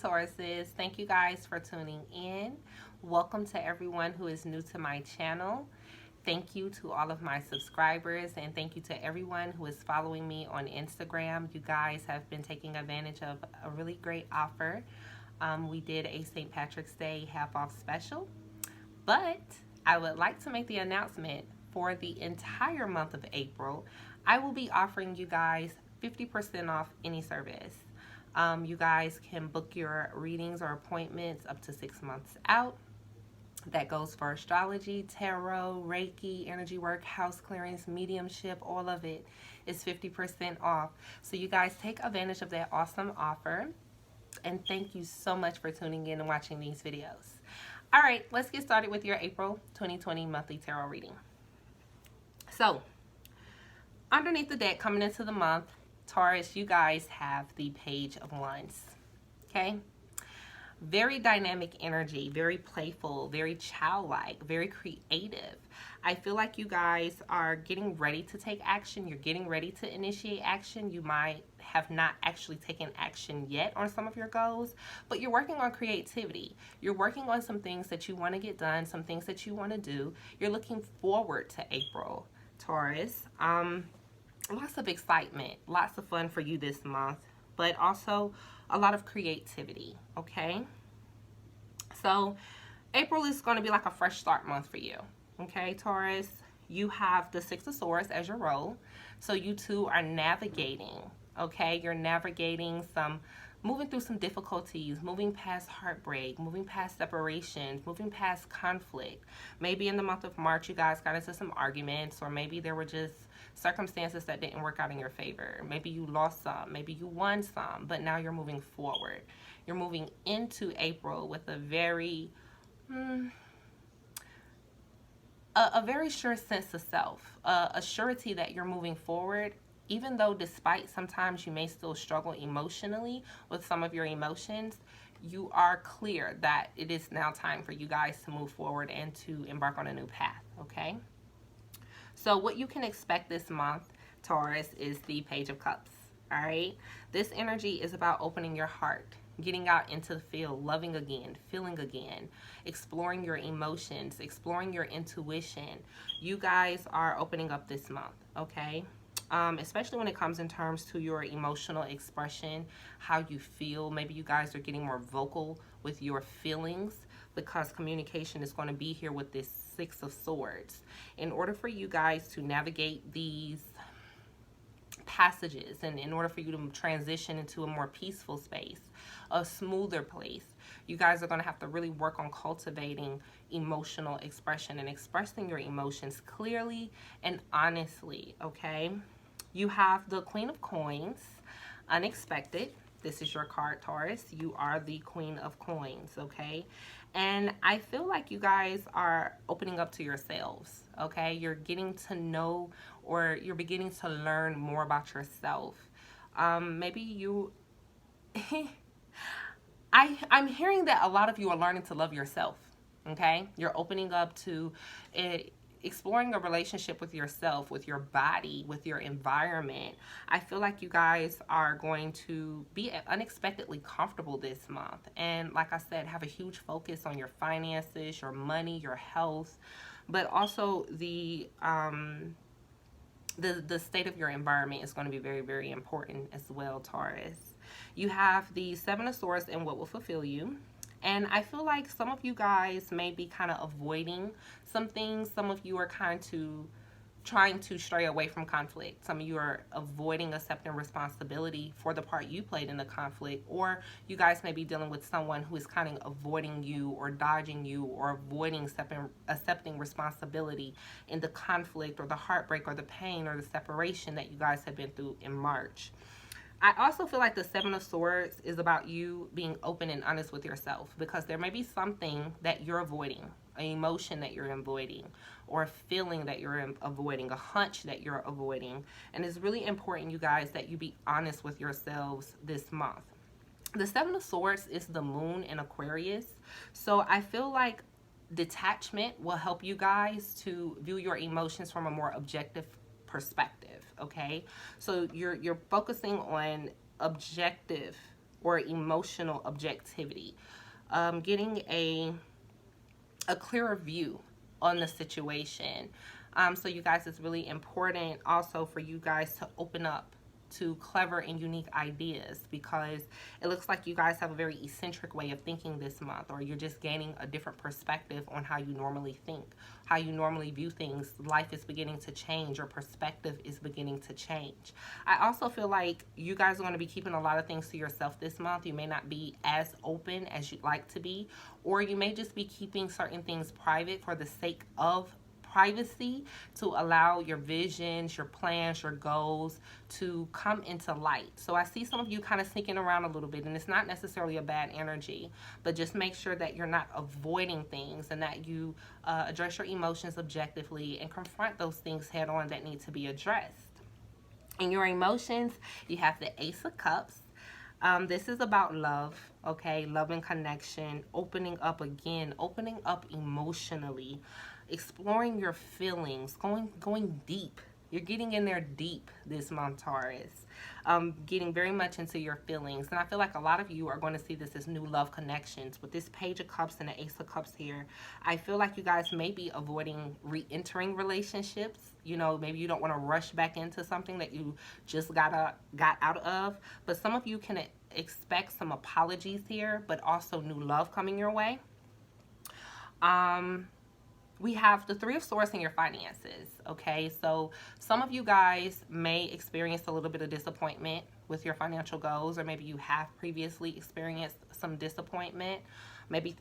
Tauruses. Thank you guys for tuning in. Welcome to everyone who is new to my channel. Thank you to all of my subscribers, and thank you to everyone who is following me on Instagram. You guys have been taking advantage of a really great offer. We did a St. Patrick's Day half off special, but I would like to make the announcement for the entire month of April. I will be offering you guys 50% off any service. You guys can book your readings or appointments up to 6 months out. That goes for astrology, tarot, Reiki, energy work, house clearance, mediumship, all of it is 50% off. So you guys take advantage of that awesome offer. And thank you so much for tuning in and watching these videos. All right, let's get started with your April 2020 monthly tarot reading. So, underneath the deck, coming into the month, Taurus, you guys have the Page of Wands, okay? Very dynamic energy, very playful, very childlike, very creative. I feel like you guys are getting ready to take action. You're getting ready to initiate action. You might have not actually taken action yet on some of your goals, but you're working on creativity. You're working on some things that you want to get done, some things that you want to do. You're looking forward to April, Taurus. Lots of excitement, lots of fun for you this month, but also a lot of creativity, okay? So April is going to be like a fresh start month for you, okay, Taurus? You have the Six of Swords as your role, so you two are navigating, okay? You're navigating moving through some difficulties, moving past heartbreak, moving past separations, moving past conflict. Maybe in the month of March, you guys got into some arguments, or maybe there were just circumstances that didn't work out in your favor. Maybe you lost some, maybe you won some, but now you're moving forward. You're moving into April with a very, a very sure sense of self, a surety that you're moving forward, even though despite sometimes you may still struggle emotionally with some of your emotions. You are clear that it is now time for you guys to move forward and to embark on a new path, okay? So what you can expect this month, Taurus, is the Page of Cups, all right? This energy is about opening your heart, getting out into the field, loving again, feeling again, exploring your emotions, exploring your intuition. You guys are opening up this month, okay? Especially when it comes in terms to your emotional expression, how you feel. Maybe you guys are getting more vocal with your feelings, because communication is going to be here with this Six of Swords. In order for you guys to navigate these passages, and in order for you to transition into a more peaceful space, a smoother place, you guys are going to have to really work on cultivating emotional expression and expressing your emotions clearly and honestly, okay? You have the Queen of Coins, unexpected. This is your card, Taurus. You are the Queen of Coins, okay? And I feel like you guys are opening up to yourselves, okay? You're getting to know, or you're beginning to learn more about yourself. Maybe you... I'm hearing that a lot of you are learning to love yourself, okay? You're opening up to exploring a relationship with yourself, with your body, with your environment. I feel like you guys are going to be unexpectedly comfortable this month. And like I said, have a huge focus on your finances, your money, your health, but also the state of your environment is going to be very, very important as well, Taurus. You have the Seven of Swords and what will fulfill you. And I feel like some of you guys may be kind of avoiding some things. Some of you are trying to stray away from conflict. Some of you are avoiding accepting responsibility for the part you played in the conflict. Or you guys may be dealing with someone who is kind of avoiding you or dodging you or avoiding accepting responsibility in the conflict or the heartbreak or the pain or the separation that you guys have been through in March. I also feel like the Seven of Swords is about you being open and honest with yourself, because there may be something that you're avoiding, an emotion that you're avoiding, or a feeling that you're avoiding, a hunch that you're avoiding. And it's really important, you guys, that you be honest with yourselves this month. The Seven of Swords is the moon in Aquarius. So I feel like detachment will help you guys to view your emotions from a more objective perspective, okay? So you're focusing on objective or emotional objectivity. Getting a clearer view on the situation. So you guys, it's really important also for you guys to open up to clever and unique ideas, because it looks like you guys have a very eccentric way of thinking this month, or you're just gaining a different perspective on how you normally think, how you normally view things. Life is beginning to change. Your perspective is beginning to change. I also feel like you guys are going to be keeping a lot of things to yourself this month. You may not be as open as you'd like to be, or you may just be keeping certain things private for the sake of privacy, to allow your visions, your plans, your goals to come into light. So I see some of you kind of sneaking around a little bit, and it's not necessarily a bad energy, but just make sure that you're not avoiding things, and that you address your emotions objectively and confront those things head on that need to be addressed. In your emotions, you have the Ace of Cups. This is about love, okay? Love and connection, opening up again, opening up emotionally, exploring your feelings, going deep. You're getting in there deep this month, Taurus. Getting very much into your feelings. And I feel like a lot of you are going to see this as new love connections. With this Page of Cups and the Ace of Cups here, I feel like you guys may be avoiding re-entering relationships. You know, maybe you don't want to rush back into something that you just got out of. But some of you can expect some apologies here, but also new love coming your way. We have the Three of Swords in your finances, okay? So some of you guys may experience a little bit of disappointment with your financial goals, or maybe you have previously experienced some disappointment. Maybe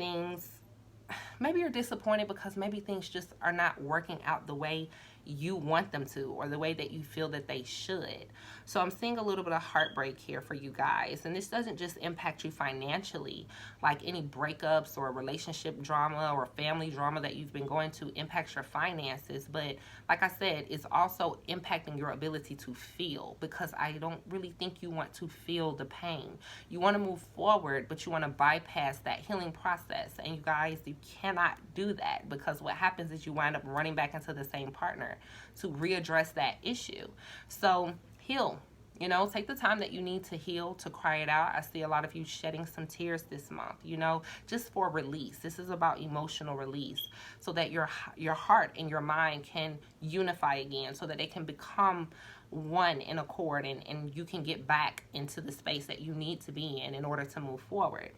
you're disappointed because maybe things just are not working out the way you want them to, or the way that you feel that they should. So I'm seeing a little bit of heartbreak here for you guys. And this doesn't just impact you financially, like any breakups or relationship drama or family drama that you've been going to impacts your finances. But like I said, it's also impacting your ability to feel, because I don't really think you want to feel the pain. You want to move forward, but you want to bypass that healing process. And you guys, you cannot do that, because what happens is you wind up running back into the same partner to readdress that issue. So heal, you know, take the time that you need to heal, to cry it out. I see a lot of you shedding some tears this month, you know, just for release. This is about emotional release, so that your heart and your mind can unify again, so that they can become one in accord, and you can get back into the space that you need to be in order to move forward.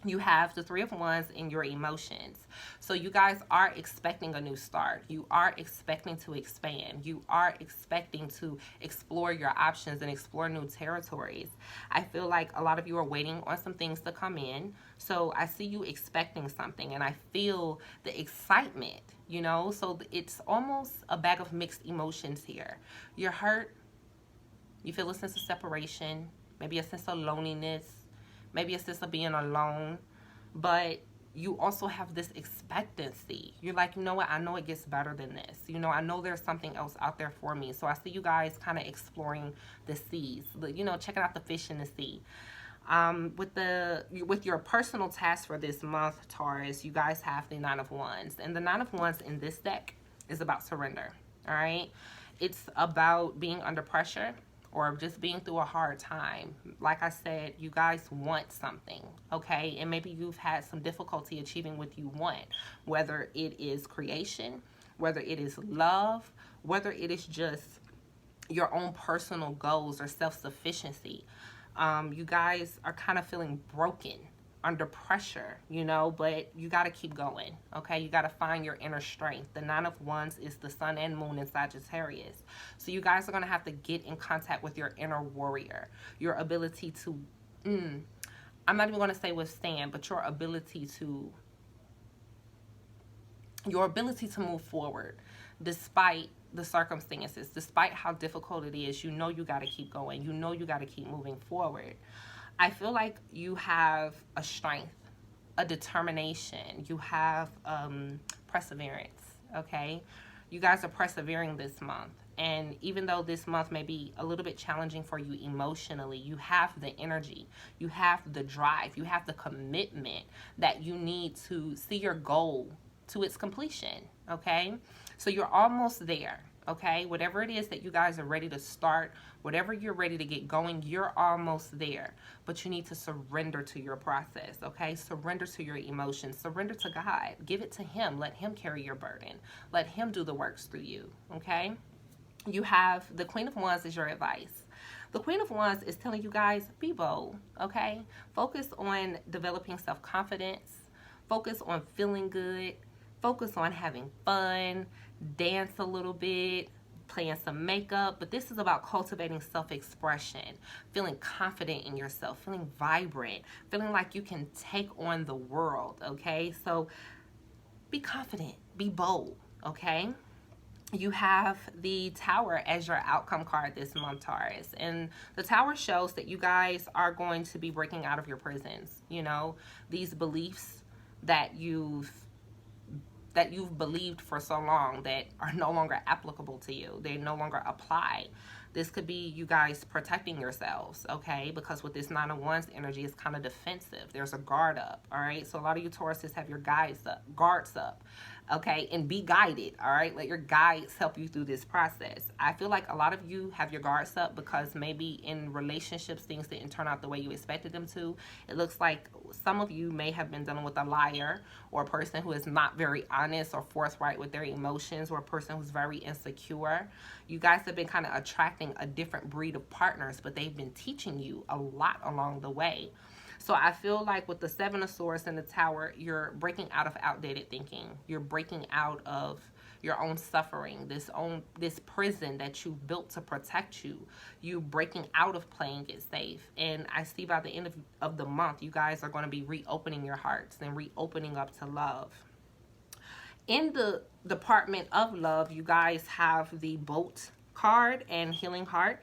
You have the Three of Wands in your emotions. So you guys are expecting a new start. You are expecting to expand. You are expecting to explore your options and explore new territories. I feel like a lot of you are waiting on some things to come in. So I see you expecting something, and I feel the excitement, you know. So it's almost a bag of mixed emotions here. You're hurt. You feel a sense of separation, maybe a sense of loneliness, maybe a sense of being alone, but you also have this expectancy. You're like, you know what, I know it gets better than this. You know, I know there's something else out there for me. So I see you guys kind of exploring the seas, you know, checking out the fish in the sea. With your personal task for this month, Taurus, you guys have the Nine of Wands. And the Nine of Wands in this deck is about surrender, all right? It's about being under pressure, or just being through a hard time. Like I said, you guys want something, okay? And maybe you've had some difficulty achieving what you want, whether it is creation, whether it is love, whether it is just your own personal goals or self-sufficiency. You guys are kind of feeling broken under pressure, you know, but you got to keep going, okay? You got to find your inner strength. The Nine of Wands is the sun and moon in Sagittarius. So you guys are going to have to get in contact with your inner warrior, your ability to, I'm not even going to say withstand, but your ability to move forward despite the circumstances, despite how difficult it is. You know you got to keep going. You know you got to keep moving forward. I feel like you have a strength, a determination. You have perseverance, okay? You guys are persevering this month. And even though this month may be a little bit challenging for you emotionally, you have the energy, you have the drive, you have the commitment that you need to see your goal to its completion, okay? So you're almost there, okay? Whatever it is that you guys are ready to start, whatever you're ready to get going, you're almost there. But you need to surrender to your process, okay? Surrender to your emotions. Surrender to God. Give it to Him. Let Him carry your burden. Let Him do the works through you, okay? You have the Queen of Wands as your advice. The Queen of Wands is telling you guys, be bold, okay? Focus on developing self-confidence. Focus on feeling good. Focus on having fun. Dance a little bit. Playing some makeup. But this is about cultivating self-expression. Feeling confident in yourself. Feeling vibrant. Feeling like you can take on the world, okay? So be confident. Be bold, okay? You have the Tower as your outcome card this month, Taurus. And the Tower shows that you guys are going to be breaking out of your prisons. You know, these beliefs that you've believed for so long that are no longer applicable to you. They no longer apply. This could be you guys protecting yourselves, okay? Because with this 9 of Wands energy, it's kind of defensive. There's a guard up, all right? So a lot of you Tauruses have your guards up, okay? And be guided, all right? Let your guides help you through this process. I feel like a lot of you have your guards up because maybe in relationships, things didn't turn out the way you expected them to. It looks like some of you may have been dealing with a liar or a person who is not very honest or forthright with their emotions, or a person who's very insecure. You guys have been kind of attracting a different breed of partners, but they've been teaching you a lot along the way. So I feel like with the 7 of Swords and the Tower, you're breaking out of outdated thinking. You're breaking out of your own suffering, this prison that you built to protect you. You breaking out of playing it safe. And I see by the end of the month, you guys are going to be reopening your hearts and reopening up to love. In the department of love, you guys have the Boat card and Healing Heart.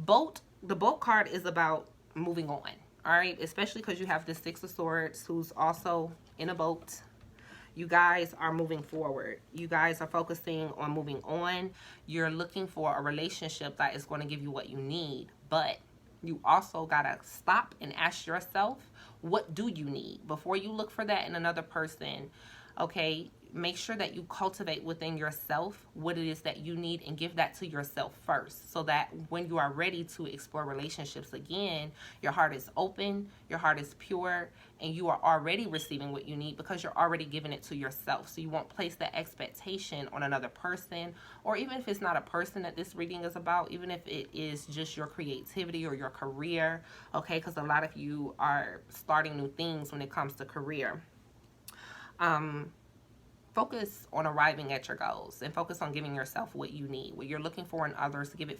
The Boat card is about moving on, all right? Especially because you have the 6 of Swords who's also in a boat. You guys are moving forward. You guys are focusing on moving on. You're looking for a relationship that is going to give you what you need. But you also got to stop and ask yourself, what do you need? Before you look for that in another person, okay? Make sure that you cultivate within yourself what it is that you need and give that to yourself first, so that when you are ready to explore relationships again, your heart is open, your heart is pure, and you are already receiving what you need because you're already giving it to yourself. So you won't place that expectation on another person, or even if it's not a person that this reading is about, even if it is just your creativity or your career, okay? Because a lot of you are starting new things when it comes to career. Focus on arriving at your goals and focus on giving yourself what you need. What you're looking for in others, give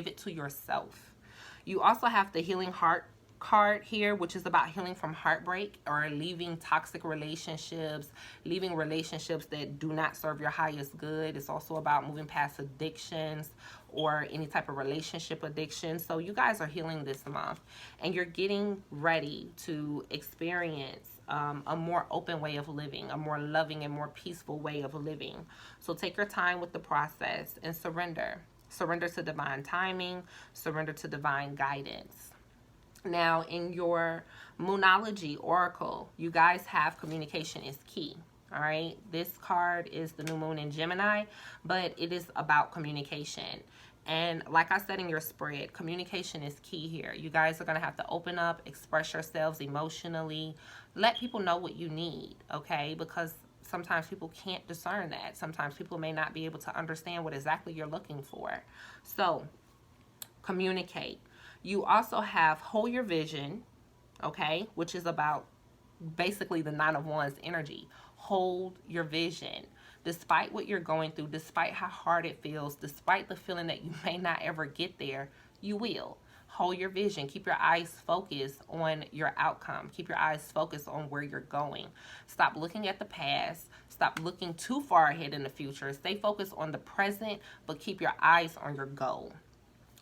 it to yourself. You also have the Healing Heart card here, which is about healing from heartbreak or leaving toxic relationships, leaving relationships that do not serve your highest good. It's also about moving past addictions or any type of relationship addiction. So you guys are healing this month and you're getting ready to experience a more open way of living, a more loving and more peaceful way of living. So take your time with the process and surrender. Surrender to divine timing, surrender to divine guidance. Now, in your Moonology Oracle, you guys have communication is key. All right. This card is the new moon in Gemini, but it is about communication. And like I said in your spread, communication is key here. You guys are going to have to open up, express yourselves emotionally, let people know what you need, okay? Because sometimes people can't discern that. Sometimes people may not be able to understand what exactly you're looking for. So communicate. You also have Hold Your Vision, okay, which is about basically the 9 of Wands energy. Hold your vision. Despite what you're going through, despite how hard it feels, despite the feeling that you may not ever get there, you will. Hold your vision. Keep your eyes focused on your outcome. Keep your eyes focused on where you're going. Stop looking at the past. Stop looking too far ahead in the future. Stay focused on the present, but keep your eyes on your goal.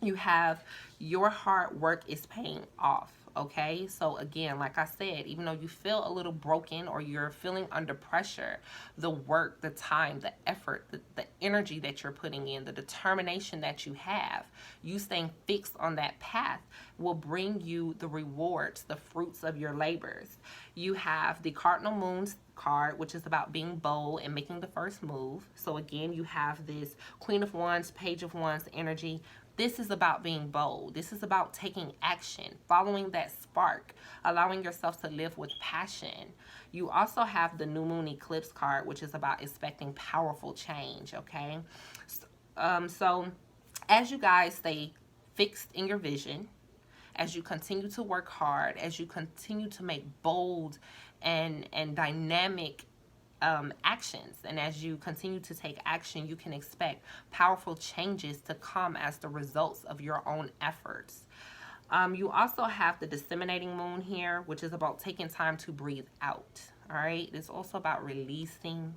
You have your hard work is paying off, okay? So again, like I said, even though you feel a little broken or you're feeling under pressure, the work, the time, the effort, the energy that you're putting in, the determination that you have, you staying fixed on that path will bring you the rewards, the fruits of your labors. You have the Cardinal Moons card, which is about being bold and making the first move. So again, you have this Queen of Wands, Page of Wands energy. This is about being bold. This is about taking action, following that spark, allowing yourself to live with passion. You also have the New Moon Eclipse card, which is about expecting powerful change, okay? So as you guys stay fixed in your vision, as you continue to work hard, as you continue to make bold and dynamic actions, and as you continue to take action, you can expect powerful changes to come as the results of your own efforts. You also have the disseminating moon here, which is about taking time to breathe out. All right, it's also about releasing,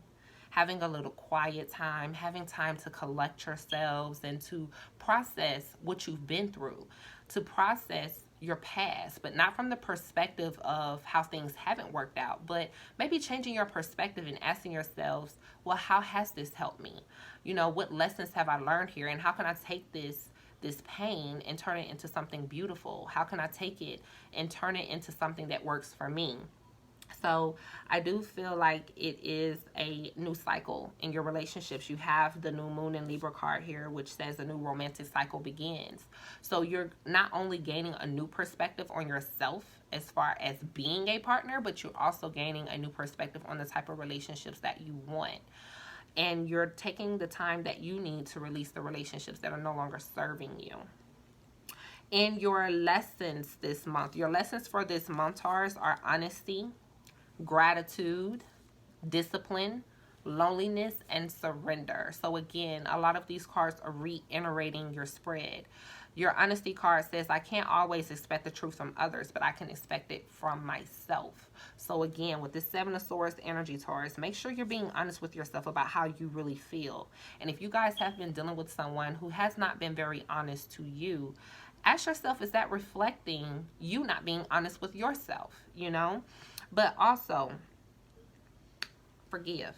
having a little quiet time, having time to collect yourselves and to process what you've been through, to process your past, but not from the perspective of how things haven't worked out, but maybe changing your perspective and asking yourselves, well, how has this helped me? You know, what lessons have I learned here, and how can I take this pain and turn it into something beautiful? How can I take it and turn it into something that works for me? So I do feel like it is a new cycle in your relationships. You have the New Moon and Libra card here, which says a new romantic cycle begins. So you're not only gaining a new perspective on yourself as far as being a partner, but you're also gaining a new perspective on the type of relationships that you want. And you're taking the time that you need to release the relationships that are no longer serving you. In your lessons this month, your lessons for this month, Taurus, are honesty, gratitude, discipline, loneliness, and surrender. So again, a lot of these cards are reiterating your spread. Your honesty card says, I can't always expect the truth from others, but I can expect it from myself. So again, with this Seven of Swords energy, Taurus, make sure you're being honest with yourself about how you really feel. And if you guys have been dealing with someone who has not been very honest to you, ask yourself, is that reflecting you not being honest with yourself, you know? But also, forgive,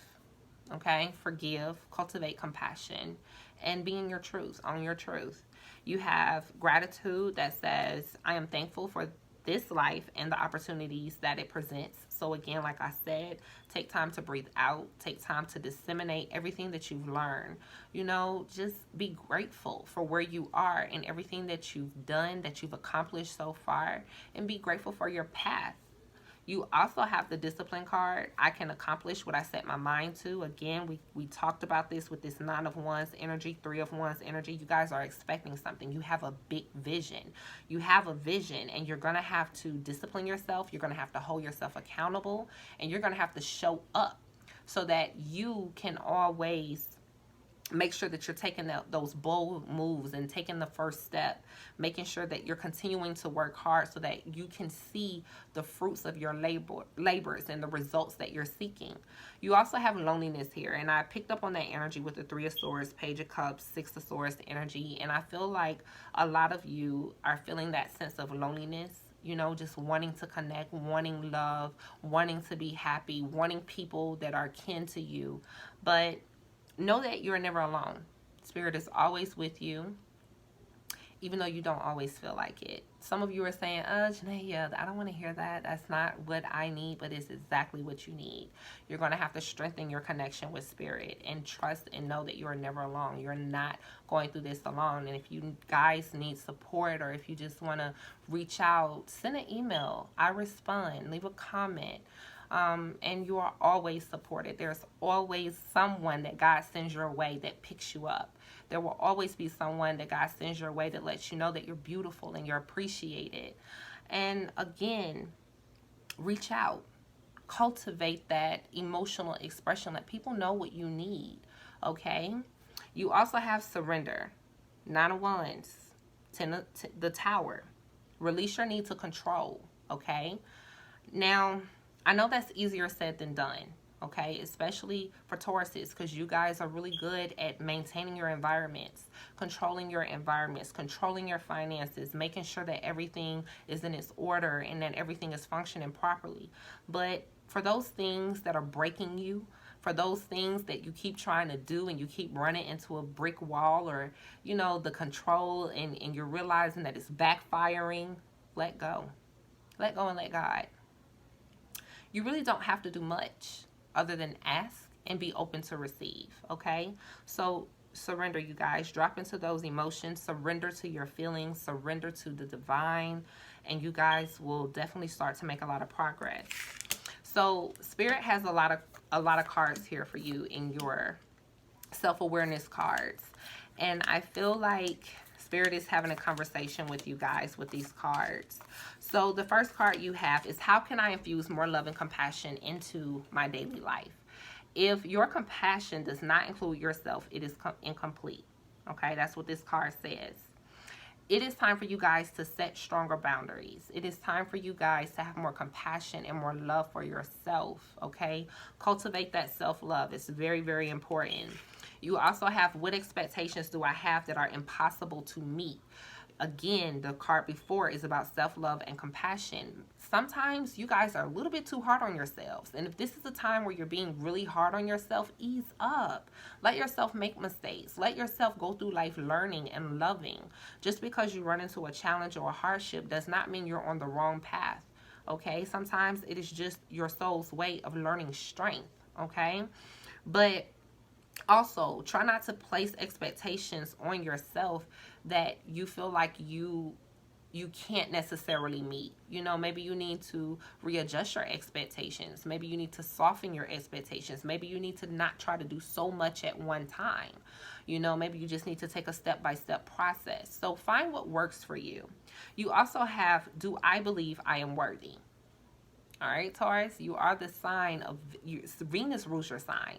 okay? Forgive, cultivate compassion, and be in your truth, own your truth. You have gratitude that says, I am thankful for this life and the opportunities that it presents. So again, like I said, take time to breathe out, take time to disseminate everything that you've learned. You know, just be grateful for where you are and everything that you've done, that you've accomplished so far, and be grateful for your path. You also have the discipline card. I can accomplish what I set my mind to. Again, we talked about this with this Nine of Wands energy, Three of Wands energy. You guys are expecting something. You have a big vision. You have a vision, and you're going to have to discipline yourself. You're going to have to hold yourself accountable, and you're going to have to show up so that you can always make sure that you're taking those bold moves and taking the first step, making sure that you're continuing to work hard so that you can see the fruits of your labors and the results that you're seeking. You also have loneliness here, and I picked up on that energy with the Three of Swords, Page of Cups, Six of Swords energy, and I feel like a lot of you are feeling that sense of loneliness. You know, just wanting to connect, wanting love, wanting to be happy, wanting people that are kin to you. But know that you're never alone. Spirit is always with you, even though you don't always feel like it. Some of you are saying, Jenay, yeah, I don't want to hear that. That's not what I need, but it's exactly what you need. You're going to have to strengthen your connection with Spirit and trust and know that you are never alone. You're not going through this alone. And if you guys need support, or if you just want to reach out, send an email. I respond. Leave a comment. And you are always supported. There's always someone that God sends your way that picks you up. There will always be someone that God sends your way that lets you know that you're beautiful and you're appreciated. And again, reach out. Cultivate that emotional expression. Let people know what you need, okay? You also have surrender. Nine of Wands, the Tower. Release your need to control, okay? Now, I know that's easier said than done, okay? Especially for Tauruses, because you guys are really good at maintaining your environments, controlling your finances, making sure that everything is in its order and that everything is functioning properly. But for those things that are breaking you, for those things that you keep trying to do and you keep running into a brick wall, or you know, the control, and you're realizing that it's backfiring, let go. Let go and let God. You really don't have to do much other than ask and be open to receive, okay? So surrender, you guys. Drop into those emotions. Surrender to your feelings. Surrender to the divine. And you guys will definitely start to make a lot of progress. So Spirit has a lot of cards here for you in your self-awareness cards. And I feel like Spirit is having a conversation with you guys with these cards. So the first card you have is, how can I infuse more love and compassion into my daily life? If your compassion does not include yourself, it is incomplete. Okay, that's what this card says. It is time for you guys to set stronger boundaries. It is time for you guys to have more compassion and more love for yourself, okay? Cultivate that self-love. It's very, very important. You also have, what expectations do I have that are impossible to meet? Again, the card before is about self-love and compassion. Sometimes you guys are a little bit too hard on yourselves. And if this is a time where you're being really hard on yourself, ease up. Let yourself make mistakes. Let yourself go through life learning and loving. Just because you run into a challenge or a hardship does not mean you're on the wrong path. Okay? Sometimes it is just your soul's way of learning strength. Okay? But also, try not to place expectations on yourself that you feel like you can't necessarily meet. You know, maybe you need to readjust your expectations. Maybe you need to soften your expectations. Maybe you need to not try to do so much at one time. You know, maybe you just need to take a step-by-step process. So find what works for you. You also have, do I believe I am worthy? All right, Taurus, you are the sign of, Venus rules your sign.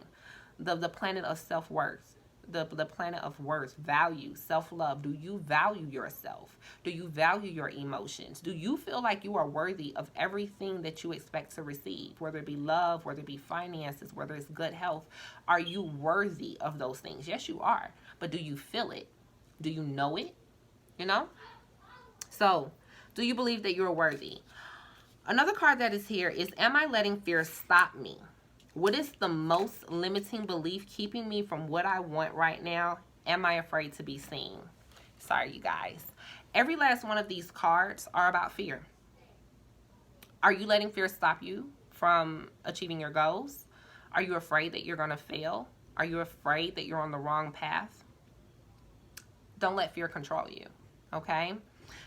The planet of self-worth, the planet of worth, value, self-love. Do you value yourself? Do you value your emotions? Do you feel like you are worthy of everything that you expect to receive, whether it be love, whether it be finances, whether it's good health? Are you worthy of those things? Yes, you are. But do you feel it? Do you know it? You know? So, do you believe that you're worthy? Another card that is here is, am I letting fear stop me? What is the most limiting belief keeping me from what I want right now? Am I afraid to be seen? Sorry, you guys. Every last one of these cards are about fear. Are you letting fear stop you from achieving your goals? Are you afraid that you're going to fail? Are you afraid that you're on the wrong path? Don't let fear control you, okay?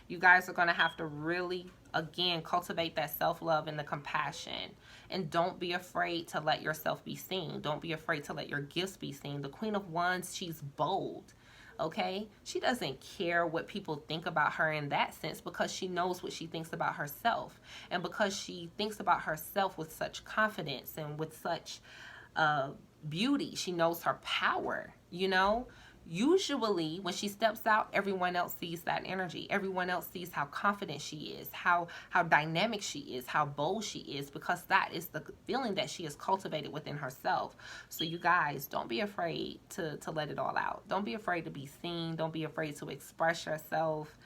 You guys are going to have to really, again, cultivate that self-love and the compassion. And don't be afraid to let yourself be seen. Don't be afraid to let your gifts be seen. The Queen of Wands, she's bold, okay? She doesn't care what people think about her in that sense, because she knows what she thinks about herself. And because she thinks about herself with such confidence and with such beauty, she knows her power, you know? Usually when she steps out, everyone else sees that energy. Everyone else sees how confident she is, how dynamic she is, how bold she is, because that is the feeling that she has cultivated within herself. So you guys, don't be afraid to let it all out. Don't be afraid to be seen. Don't be afraid to express yourself.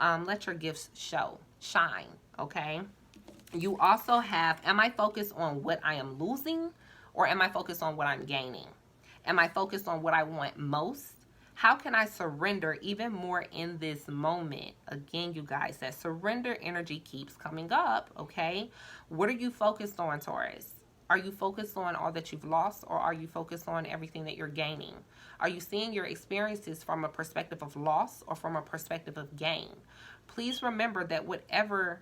Let your gifts shine, okay? You also have, am I focused on what I am losing, or am I focused on what I'm gaining? Am I focused on what I want most? How can I surrender even more in this moment? Again, you guys, that surrender energy keeps coming up, okay? What are you focused on, Taurus? Are you focused on all that you've lost, or are you focused on everything that you're gaining? Are you seeing your experiences from a perspective of loss or from a perspective of gain? Please remember that whatever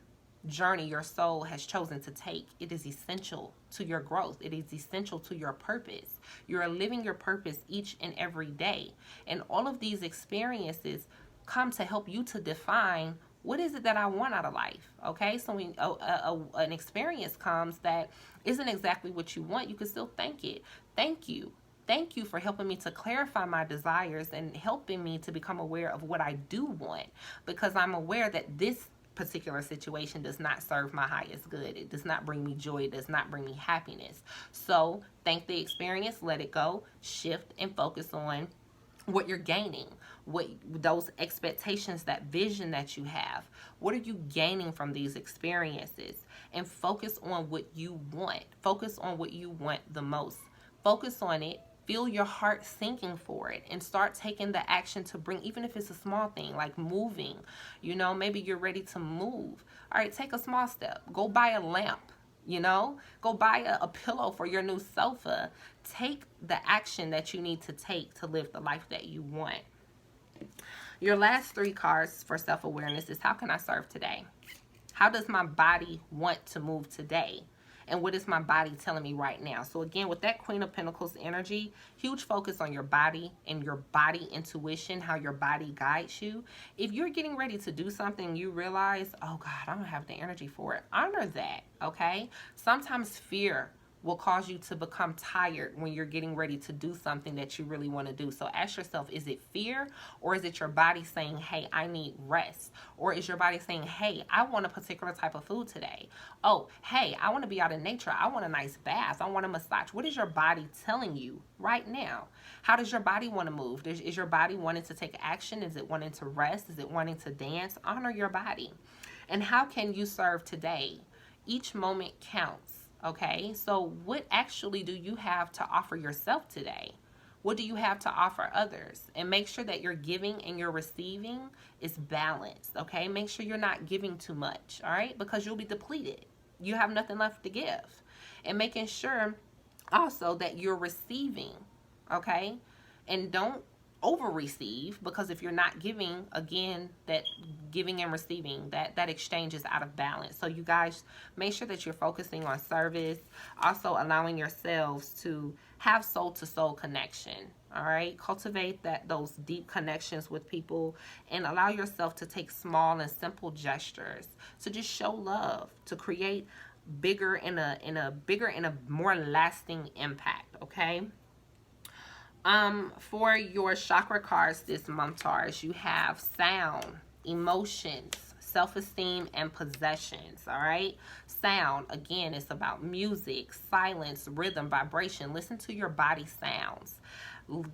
journey your soul has chosen to take, it is essential to your growth. It is essential to your purpose. You are living your purpose each and every day. And all of these experiences come to help you to define, what is it that I want out of life? Okay, so when an experience comes that isn't exactly what you want, you can still thank it. Thank you. Thank you for helping me to clarify my desires and helping me to become aware of what I do want, because I'm aware that this particular situation does not serve my highest good. It does not bring me joy. It does not bring me happiness. So thank the experience, let it go, shift and focus on what you're gaining, what those expectations, that vision that you have. What are you gaining from these experiences? And focus on what you want. Focus on what you want the most. Focus on it. Feel your heart sinking for it and start taking the action to bring, even if it's a small thing like moving. You know, maybe you're ready to move. All right, take a small step. Go buy a lamp. You know, go buy a pillow for your new sofa. Take the action that you need to take to live the life that you want. Your last 3 cards for self-awareness is, how can I serve today? How does my body want to move today? And what is my body telling me right now? So again, with that Queen of Pentacles energy, huge focus on your body and your body intuition, how your body guides you. If you're getting ready to do something, you realize, oh God, I don't have the energy for it. Honor that, okay? Sometimes fear will cause you to become tired when you're getting ready to do something that you really want to do. So ask yourself, is it fear, or is it your body saying, hey, I need rest? Or is your body saying, hey, I want a particular type of food today? Oh, hey, I want to be out in nature. I want a nice bath. I want a massage. What is your body telling you right now? How does your body want to move? Is your body wanting to take action? Is it wanting to rest? Is it wanting to dance? Honor your body. And how can you serve today? Each moment counts. Okay, so what actually do you have to offer yourself today? What do you have to offer others? And make sure that your giving and your receiving is balanced, okay? Make sure you're not giving too much, all right? Because you'll be depleted. You have nothing left to give. And making sure also that you're receiving, okay? And don't over-receive, because if you're not giving, again, that giving and receiving, that exchange is out of balance. So you guys, make sure that you're focusing on service, also allowing yourselves to have soul-to-soul connection. All right, cultivate those deep connections with people, and allow yourself to take small and simple gestures to just show love, to create bigger and a more lasting impact. Okay. For your chakra cards this month, Taurus, you have sound, emotions, self-esteem, and possessions, all right? Sound, again, it's about music, silence, rhythm, vibration. Listen to your body sounds.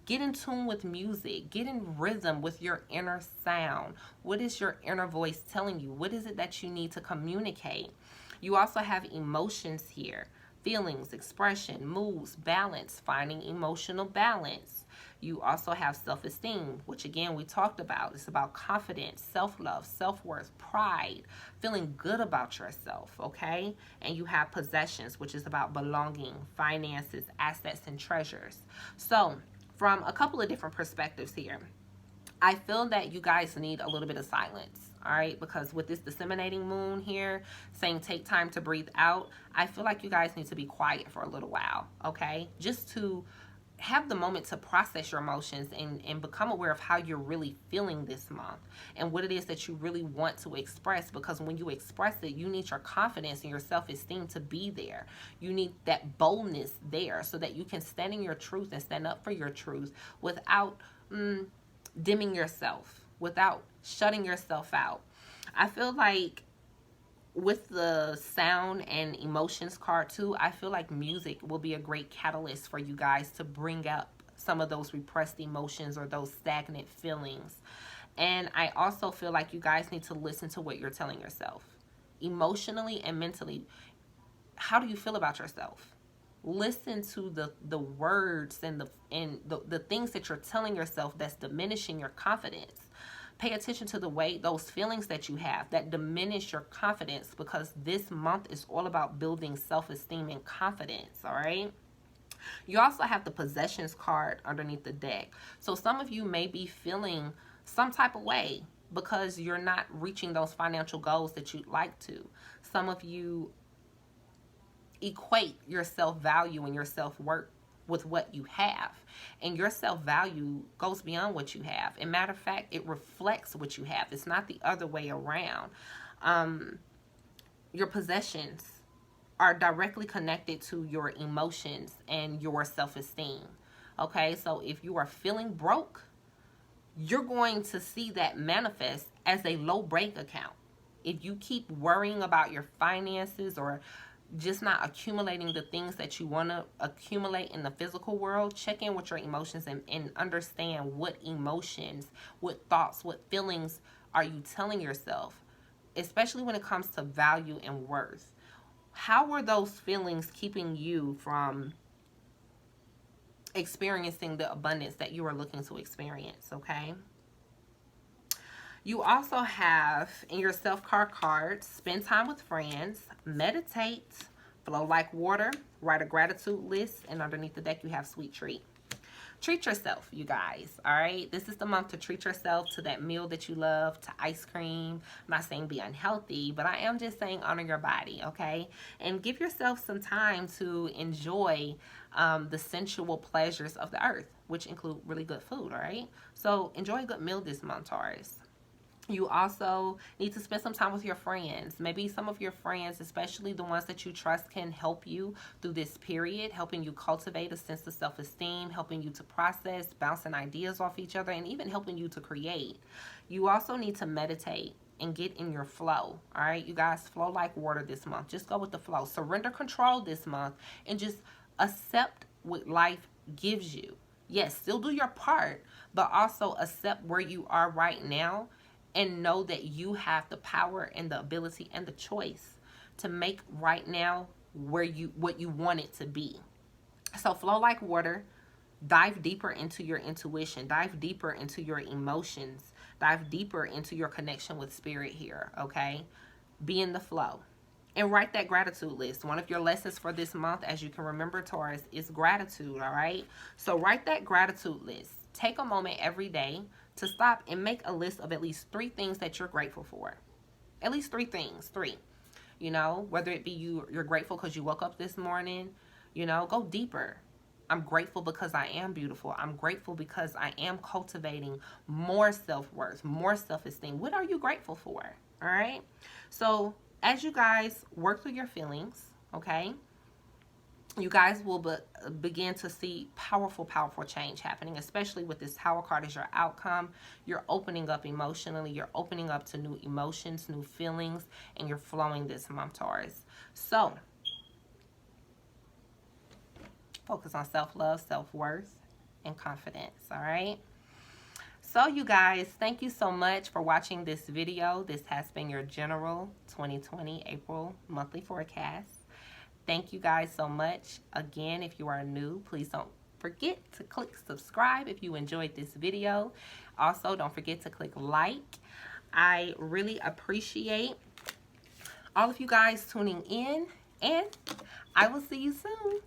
Get in tune with music. Get in rhythm with your inner sound. What is your inner voice telling you? What is it that you need to communicate? You also have emotions here. Feelings, expression, moods, balance, finding emotional balance. You also have self-esteem, which again we talked about. It's about confidence, self-love, self-worth, pride, feeling good about yourself, okay? And you have possessions, which is about belonging, finances, assets, and treasures. So from a couple of different perspectives here, I feel that you guys need a little bit of silence, all right? Because with this disseminating moon here, saying take time to breathe out, I feel like you guys need to be quiet for a little while, okay? Just to have the moment to process your emotions and become aware of how you're really feeling this month and what it is that you really want to express. Because when you express it, you need your confidence and your self-esteem to be there. You need that boldness there so that you can stand in your truth and stand up for your truth without dimming yourself, without shutting yourself out. I feel like with the sound and emotions card too, I feel like music will be a great catalyst for you guys to bring up some of those repressed emotions or those stagnant feelings. And I also feel like you guys need to listen to what you're telling yourself emotionally and mentally. How do you feel about yourself? Listen to the words and the things that you're telling yourself that's diminishing your confidence. Pay attention to the way those feelings that you have that diminish your confidence, because this month is all about building self-esteem and confidence, all right? You also have the possessions card underneath the deck. So some of you may be feeling some type of way because you're not reaching those financial goals that you'd like to. Some of you equate your self-value and your self-worth with what you have, and your self-value goes beyond what you have. And matter of fact, it reflects what you have. It's not the other way around. Your possessions are directly connected to your emotions and your self-esteem. Okay, so if you are feeling broke, you're going to see that manifest as a low bank account. If you keep worrying about your finances or just not accumulating the things that you want to accumulate in the physical world, check in with your emotions and understand what emotions, what thoughts, what feelings are you telling yourself, especially when it comes to value and worth. How are those feelings keeping you from experiencing the abundance that you are looking to experience, okay? You also have in your self-care cards, spend time with friends, meditate, flow like water, write a gratitude list, and underneath the deck you have sweet treat. Treat yourself, you guys, all right? This is the month to treat yourself to that meal that you love, to ice cream. I'm not saying be unhealthy, but I am just saying honor your body, okay? And give yourself some time to enjoy the sensual pleasures of the earth, which include really good food, all right? So enjoy a good meal this month, Taurus. You also need to spend some time with your friends. Maybe some of your friends, especially the ones that you trust, can help you through this period, helping you cultivate a sense of self-esteem, helping you to process, bouncing ideas off each other, and even helping you to create. You also need to meditate and get in your flow. All right, you guys, flow like water this month. Just go with the flow. Surrender control this month and just accept what life gives you. Yes, still do your part, but also accept where you are right now and know that you have the power and the ability and the choice to make right now what you want it to be. So flow like water. Dive deeper into your intuition. Dive deeper into your emotions. Dive deeper into your connection with spirit here, okay? Be in the flow. And write that gratitude list. One of your lessons for this month, as you can remember, Taurus, is gratitude, all right? So write that gratitude list. Take a moment every day to stop and make a list of at least 3 things that you're grateful for. At least 3 things. 3. You know, whether it be you're grateful because you woke up this morning, you know, go deeper. I'm grateful because I am beautiful. I'm grateful because I am cultivating more self-worth, more self-esteem. What are you grateful for? All right? So as you guys work through your feelings, okay, you guys will begin to see powerful, powerful change happening, especially with this Tower card as your outcome. You're opening up emotionally. You're opening up to new emotions, new feelings, and you're flowing this month, Taurus. So focus on self-love, self-worth, and confidence, all right? So you guys, thank you so much for watching this video. This has been your general 2020 April monthly forecast. Thank you guys so much. Again, if you are new, please don't forget to click subscribe if you enjoyed this video. Also, don't forget to click like. I really appreciate all of you guys tuning in, and I will see you soon.